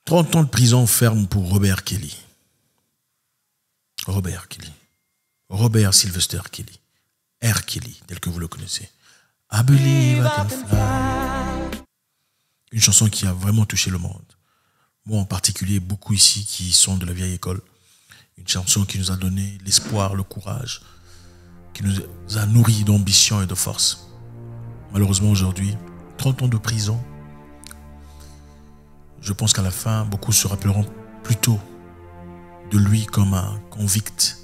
30 ans de prison ferme pour Robert Kelly. Robert Kelly. Robert Sylvester Kelly. R. Kelly, tel que vous le connaissez. I believe I can fly. Une chanson qui a vraiment touché le monde. Moi en particulier, beaucoup ici qui sont de la vieille école. Une chanson qui nous a donné l'espoir, le courage, qui nous a nourris d'ambition et de force. Malheureusement aujourd'hui, 30 ans de prison. Je pense qu'à la fin, beaucoup se rappelleront plutôt de lui comme un convict,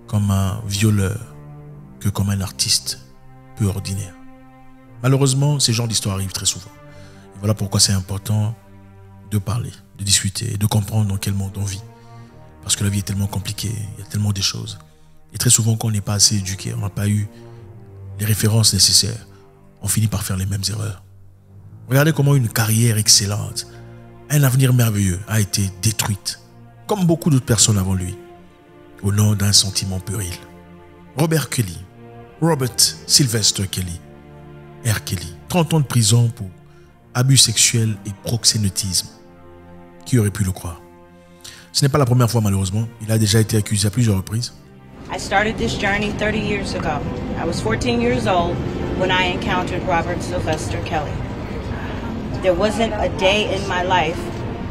comme un violeur, que comme un artiste peu ordinaire. Malheureusement, ces genres d'histoires arrivent très souvent. Et voilà pourquoi c'est important de parler, de discuter et de comprendre dans quel monde on vit. Parce que la vie est tellement compliquée, il y a tellement de choses. Et très souvent, quand on n'est pas assez éduqué, on n'a pas eu les références nécessaires, on finit par faire les mêmes erreurs. Regardez comment une carrière excellente, un avenir merveilleux a été détruite, comme beaucoup d'autres personnes avant lui, au nom d'un sentiment puéril. Robert Kelly, Robert Sylvester Kelly, R. Kelly, 30 ans de prison pour abus sexuels et proxénétisme. Qui aurait pu le croire? Ce n'est pas la première fois malheureusement, il a déjà été accusé à plusieurs reprises. I started this journey 30 years ago. I was 14 years old when I encountered Robert Sylvester Kelly. There wasn't a day in my life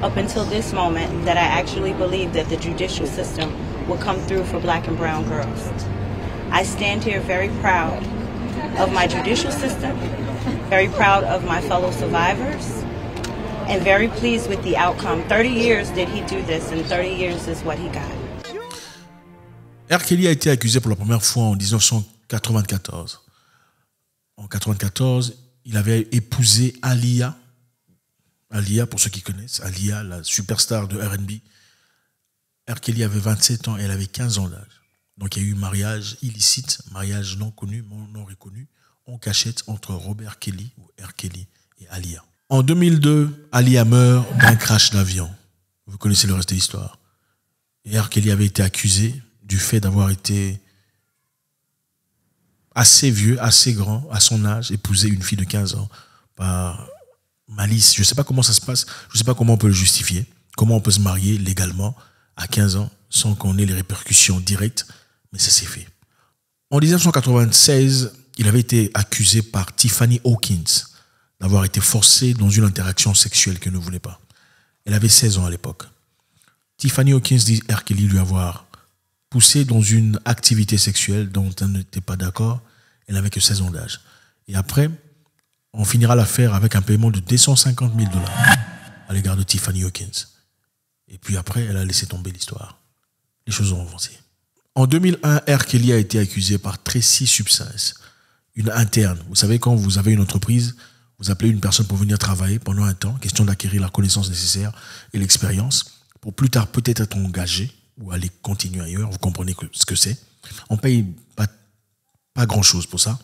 up until this moment that I actually believed that the judicial system would come through for black and brown girls. I stand here very proud of my judicial system, very proud of my fellow survivors, and very pleased with the outcome. 30 years did he do this, and 30 years is what he got. R. Kelly a été accusé pour la première fois en 1994. En 1994, il avait épousé Aaliyah. Aaliyah, pour ceux qui connaissent, Aaliyah, la superstar de R&B. R. Kelly avait 27 ans et elle avait 15 ans d'âge. Donc il y a eu mariage illicite, mariage non connu, non reconnu, en cachette entre Robert Kelly, ou R. Kelly, et Aaliyah. En 2002, Aaliyah meurt d'un crash d'avion. Vous connaissez le reste de l'histoire. Et R. Kelly avait été accusé du fait d'avoir été assez vieux, assez grand, à son âge, épouser une fille de 15 ans par malice. Je ne sais pas comment ça se passe, je ne sais pas comment on peut le justifier, comment on peut se marier légalement à 15 ans sans qu'on ait les répercussions directes, mais ça s'est fait. En 1996, il avait été accusé par Tiffany Hawkins d'avoir été forcé dans une interaction sexuelle qu'elle ne voulait pas. Elle avait 16 ans à l'époque. Tiffany Hawkins dit R. Kelly lui avoir poussé dans une activité sexuelle dont elle n'était pas d'accord. Elle n'avait que 16 ans d'âge. Et après, on finira l'affaire avec un paiement de $250 000 à l'égard de Tiffany Hawkins. Et puis après, elle a laissé tomber l'histoire. Les choses ont avancé. En 2001, R. Kelly a été accusé par Tracy Substance, une interne. Vous savez, quand vous avez une entreprise, vous appelez une personne pour venir travailler pendant un temps, question d'acquérir la connaissance nécessaire et l'expérience, pour plus tard peut-être être engagé ou aller continuer ailleurs. Vous comprenez ce que c'est. On paye pas grand-chose pour ça.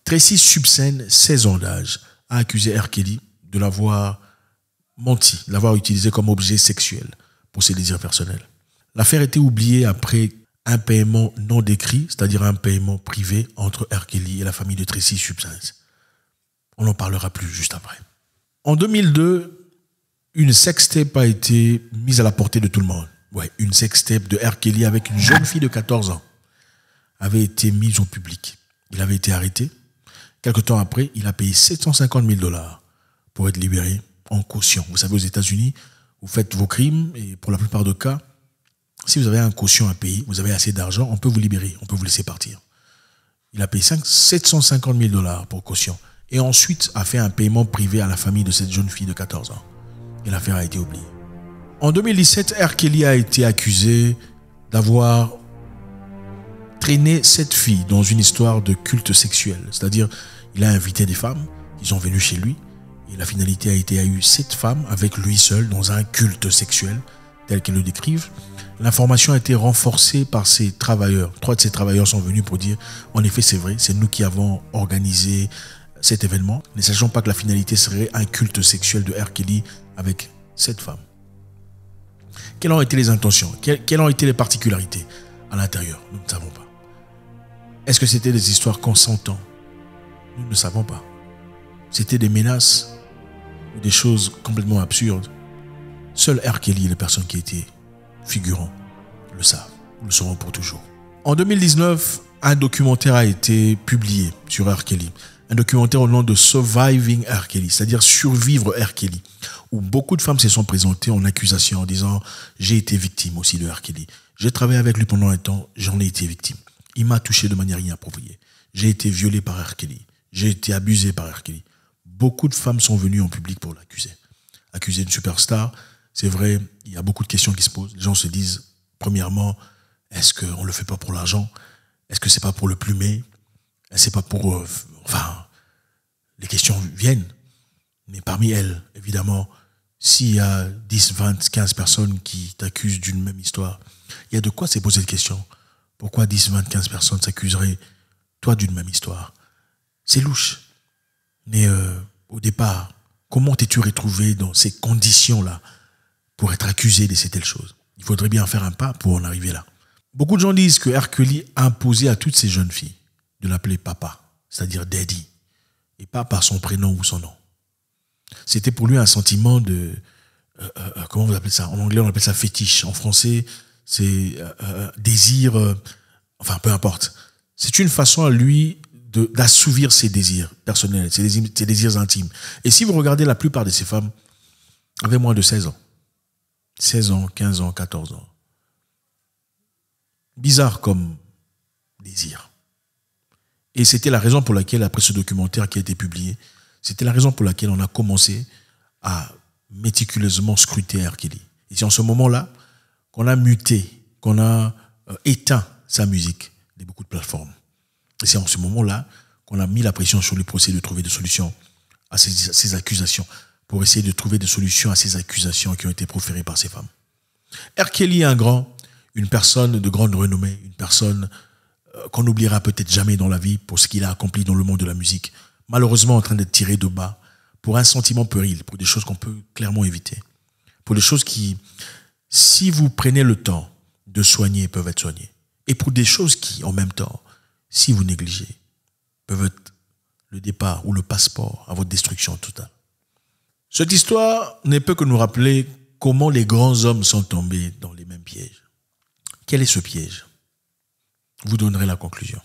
Tracy Substance, 16 ans d'âge, a accusé R. Kelly de l'avoir menti, de l'avoir utilisé comme objet sexuel pour ses désirs personnels. L'affaire était oubliée après un paiement non décrit, c'est-à-dire un paiement privé entre R. Kelly et la famille de Tracy Substance. On n'en parlera plus juste après. En 2002, une sextape a été mise à la portée de tout le monde. Ouais, une sextape de R. Kelly avec une jeune fille de 14 ans avait été mise au public. Il avait été arrêté. Quelque temps après, il a payé $750 000 pour être libéré en caution. Vous savez, aux États-Unis, vous faites vos crimes et pour la plupart des cas, si vous avez un caution à payer, vous avez assez d'argent, on peut vous libérer, on peut vous laisser partir. Il a payé $750 000 pour caution et ensuite a fait un paiement privé à la famille de cette jeune fille de 14 ans. Et l'affaire a été oubliée. En 2017, R. Kelly a été accusé d'avoir traîné cette fille dans une histoire de culte sexuel. C'est-à-dire, il a invité des femmes qui sont venues chez lui et la finalité a été à eu 7 femmes avec lui seul dans un culte sexuel tel qu'elles le décrivent. L'information a été renforcée par ses travailleurs. 3 de ces travailleurs sont venus pour dire en effet c'est vrai, c'est nous qui avons organisé cet événement, ne sachant pas que la finalité serait un culte sexuel de R. Kelly avec 7 femmes. Quelles ont été les intentions? Quelles ont été les particularités à l'intérieur? Nous ne savons pas. Est-ce que c'était des histoires consentantes? Nous ne savons pas. C'était des menaces ou des choses complètement absurdes? Seul R. Kelly et les personnes qui étaient figurants le savent, le sauront pour toujours. En 2019, un documentaire a été publié sur R. Kelly. Un documentaire au nom de Surviving R. Kelly, c'est-à-dire Survivre R. Kelly, où beaucoup de femmes se sont présentées en accusation en disant « J'ai été victime aussi de R. Kelly. J'ai travaillé avec lui pendant un temps, j'en ai été victime. Il m'a touché de manière inappropriée. J'ai été violé par R. Kelly. J'ai été abusé par R. Kelly. » Beaucoup de femmes sont venues en public pour l'accuser. Accuser une superstar, c'est vrai, il y a beaucoup de questions qui se posent. Les gens se disent, premièrement, est-ce qu'on ne le fait pas pour l'argent? Est-ce que c'est pas pour le plumer? C'est pas pour... les questions viennent. Mais parmi elles, évidemment, s'il y a 10, 20, 15 personnes qui t'accusent d'une même histoire, il y a de quoi se poser cette question. Pourquoi 10, 20, 15 personnes s'accuseraient, toi, d'une même histoire? C'est louche. Mais au départ, comment t'es-tu retrouvé dans ces conditions-là pour être accusé de ces telles choses? Il faudrait bien faire un pas pour en arriver là. Beaucoup de gens disent que R. Kelly a imposé à toutes ces jeunes filles de l'appeler papa, c'est-à-dire daddy, et pas par son prénom ou son nom. C'était pour lui un sentiment de... comment vous appelez ça? En anglais, on appelle ça fétiche. En français, c'est désir... enfin, peu importe. C'est une façon à lui d'assouvir ses désirs personnels, ses désirs intimes. Et si vous regardez la plupart de ces femmes, avaient moins de 16 ans. 16 ans, 15 ans, 14 ans. Bizarre comme désir. Et c'était la raison pour laquelle, après ce documentaire qui a été publié, c'était la raison pour laquelle on a commencé à méticuleusement scruter R. Kelly. Et c'est en ce moment-là qu'on a muté, qu'on a éteint sa musique de beaucoup de plateformes. Et c'est en ce moment-là qu'on a mis la pression sur lui pour essayer de trouver des solutions à ces accusations, pour essayer de trouver des solutions à ces accusations qui ont été proférées par ces femmes. R. Kelly est un grand, une personne de grande renommée, une personne qu'on n'oubliera peut-être jamais dans la vie pour ce qu'il a accompli dans le monde de la musique, malheureusement en train d'être tiré de bas pour un sentiment puéril, pour des choses qu'on peut clairement éviter, pour des choses qui, si vous prenez le temps de soigner, peuvent être soignées, et pour des choses qui, en même temps, si vous négligez, peuvent être le départ ou le passeport à votre destruction totale. Cette histoire ne peut que nous rappeler comment les grands hommes sont tombés dans les mêmes pièges. Quel est ce piège? Vous donnerez la conclusion.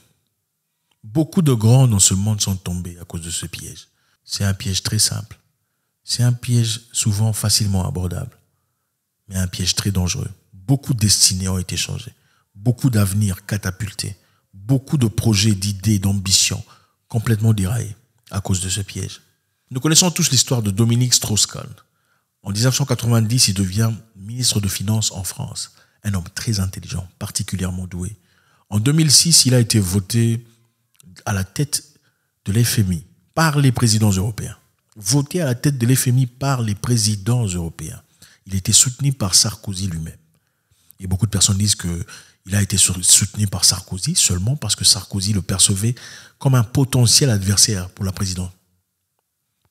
Beaucoup de grands dans ce monde sont tombés à cause de ce piège. C'est un piège très simple. C'est un piège souvent facilement abordable, mais un piège très dangereux. Beaucoup de destinées ont été changées, beaucoup d'avenirs catapultés, beaucoup de projets, d'idées, d'ambitions complètement déraillés à cause de ce piège. Nous connaissons tous l'histoire de Dominique Strauss-Kahn. En 1990, il devient ministre de Finances en France. Un homme très intelligent, particulièrement doué. En 2006, il a été voté à la tête de l'FMI par les présidents européens. Voté à la tête de l'FMI par les présidents européens. Il a été soutenu par Sarkozy lui-même. Et beaucoup de personnes disent qu'il a été soutenu par Sarkozy seulement parce que Sarkozy le percevait comme un potentiel adversaire pour la présidence.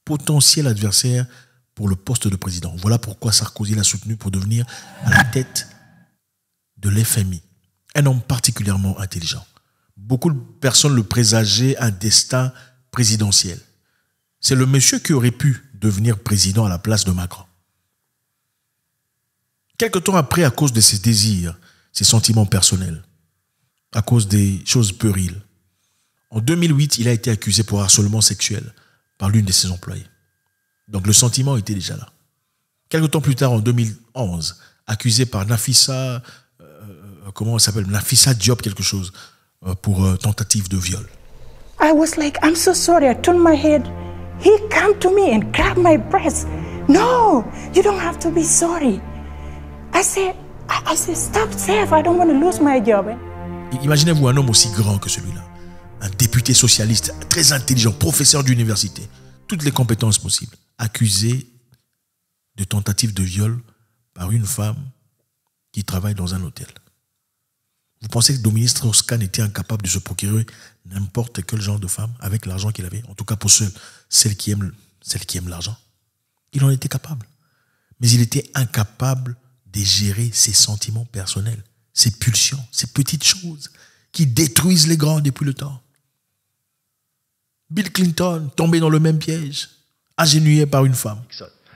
Potentiel adversaire pour le poste de président. Voilà pourquoi Sarkozy l'a soutenu pour devenir à la tête de l'FMI. Un homme particulièrement intelligent. Beaucoup de personnes le présageaient un destin présidentiel. C'est le monsieur qui aurait pu devenir président à la place de Macron. Quelque temps après, à cause de ses désirs, ses sentiments personnels, à cause des choses puériles, en 2008, il a été accusé pour harcèlement sexuel par l'une de ses employées. Donc le sentiment était déjà là. Quelque temps plus tard, en 2011, accusé par Nafissa, comment elle s'appelle, Nafissa Diop quelque chose, pour tentative de viol. I was like, I'm so sorry. I turned my head. He came to me and grabbed my breast. No, you don't have to be sorry. I said, stop, Seth. I don't want to lose my job. Imaginez-vous un homme aussi grand que celui-là. Un député socialiste, très intelligent, professeur d'université. Toutes les compétences possibles. Accusé de tentative de viol par une femme qui travaille dans un hôtel. Vous pensez que Dominique Strauss-Kahn était incapable de se procurer n'importe quel genre de femme avec l'argent qu'il avait? En tout cas pour celle qui aime l'argent. Il en était capable. Mais il était incapable de gérer ses sentiments personnels, ses pulsions, ces petites choses qui détruisent les grands depuis le temps. Bill Clinton, tombé dans le même piège, agenouillé par une femme.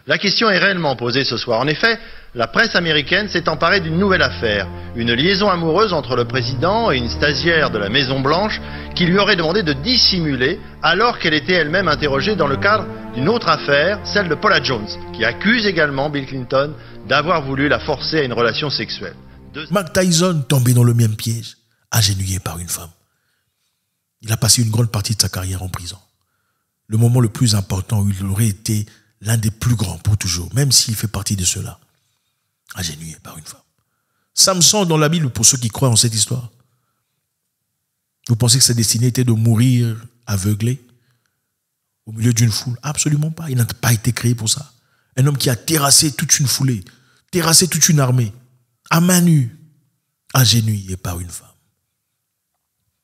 La question est réellement posée ce soir. En effet, la presse américaine s'est emparée d'une nouvelle affaire. Une liaison amoureuse entre le président et une stagiaire de la Maison-Blanche qui lui aurait demandé de dissimuler alors qu'elle était elle-même interrogée dans le cadre d'une autre affaire, celle de Paula Jones, qui accuse également Bill Clinton d'avoir voulu la forcer à une relation sexuelle. Mike Tyson tombé dans le même piège, agenouillé par une femme. Il a passé une grande partie de sa carrière en prison. Le moment le plus important où il aurait été l'un des plus grands pour toujours, même s'il fait partie de ceux-là, agenouillé par une femme. Samson dans la Bible, pour ceux qui croient en cette histoire. Vous pensez que sa destinée était de mourir aveuglé au milieu d'une foule? Absolument pas. Il n'a pas été créé pour ça. Un homme qui a terrassé toute une foulée, terrassé toute une armée, à main nue, agenouillé par une femme.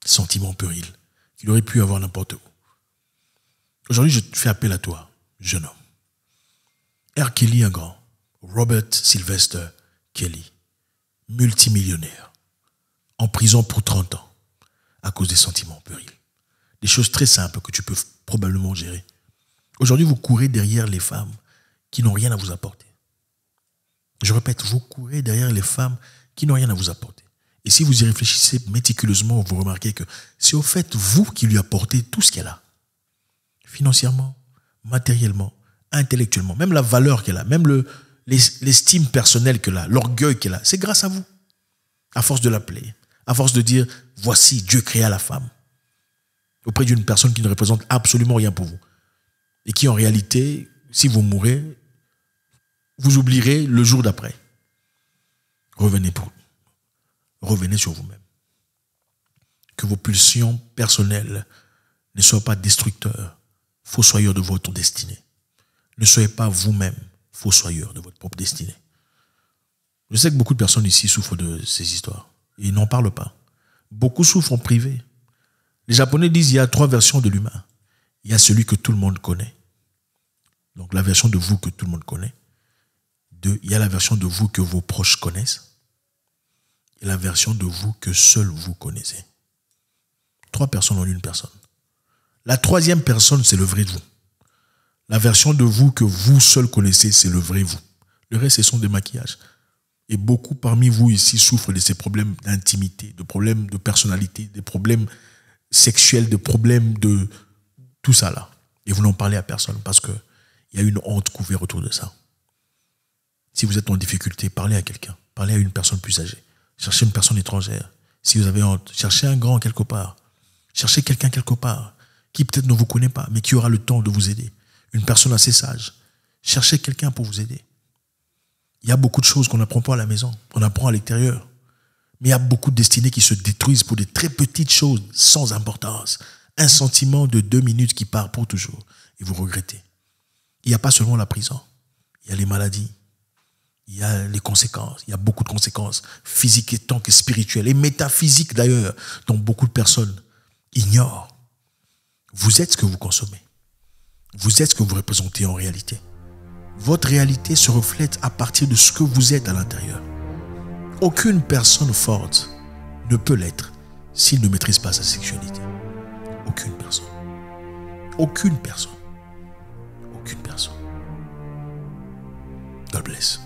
Sentiment puéril qu'il aurait pu avoir n'importe où. Aujourd'hui, je fais appel à toi, jeune homme. R. Kelly, un grand. Robert Sylvester Kelly, multimillionnaire, en prison pour 30 ans, à cause des sentiments puérils. Des choses très simples que tu peux probablement gérer. Aujourd'hui, vous courez derrière les femmes qui n'ont rien à vous apporter. Je répète, vous courez derrière les femmes qui n'ont rien à vous apporter. Et si vous y réfléchissez méticuleusement, vous remarquez que c'est au fait vous qui lui apportez tout ce qu'elle a. Financièrement, matériellement, intellectuellement, même la valeur qu'elle a, même l'estime personnelle qu'elle a, l'orgueil qu'elle a, c'est grâce à vous. À force de l'appeler, à force de dire, voici, Dieu créa la femme. Auprès d'une personne qui ne représente absolument rien pour vous. Et qui en réalité, si vous mourrez, vous oublierez le jour d'après. Revenez sur vous-même. Que vos pulsions personnelles ne soient pas destructeurs, fossoyeurs de votre destinée. Ne soyez pas vous-même fossoyeur de votre propre destinée. Je sais que beaucoup de personnes ici souffrent de ces histoires. Et ils n'en parlent pas. Beaucoup souffrent en privé. Les Japonais disent qu'il y a 3 versions de l'humain. Il y a celui que tout le monde connaît. Donc la version de vous que tout le monde connaît. 2, il y a la version de vous que vos proches connaissent. Et la version de vous que seul vous connaissez. 3 personnes en une personne. La 3e personne, c'est le vrai vous. La version de vous que vous seul connaissez, c'est le vrai vous. Le reste, ce sont des maquillages. Et beaucoup parmi vous ici souffrent de ces problèmes d'intimité, de problèmes de personnalité, des problèmes sexuels, des problèmes de tout ça là. Et vous n'en parlez à personne parce qu'il y a une honte couverte autour de ça. Si vous êtes en difficulté, parlez à quelqu'un. Parlez à une personne plus âgée. Cherchez une personne étrangère. Si vous avez honte, cherchez un grand quelque part. Cherchez quelqu'un quelque part qui peut-être ne vous connaît pas, mais qui aura le temps de vous aider. Une personne assez sage. Cherchez quelqu'un pour vous aider. Il y a beaucoup de choses qu'on n'apprend pas à la maison. On apprend à l'extérieur. Mais il y a beaucoup de destinées qui se détruisent pour des très petites choses sans importance. Un sentiment de 2 minutes qui part pour toujours. Et vous regrettez. Il n'y a pas seulement la prison. Il y a les maladies. Il y a les conséquences. Il y a beaucoup de conséquences physiques et tant que spirituelles. Et métaphysiques d'ailleurs, dont beaucoup de personnes ignorent. Vous êtes ce que vous consommez. Vous êtes ce que vous représentez en réalité. Votre réalité se reflète à partir de ce que vous êtes à l'intérieur. Aucune personne forte ne peut l'être s'il ne maîtrise pas sa sexualité. Aucune personne. Aucune personne. Aucune personne. God bless.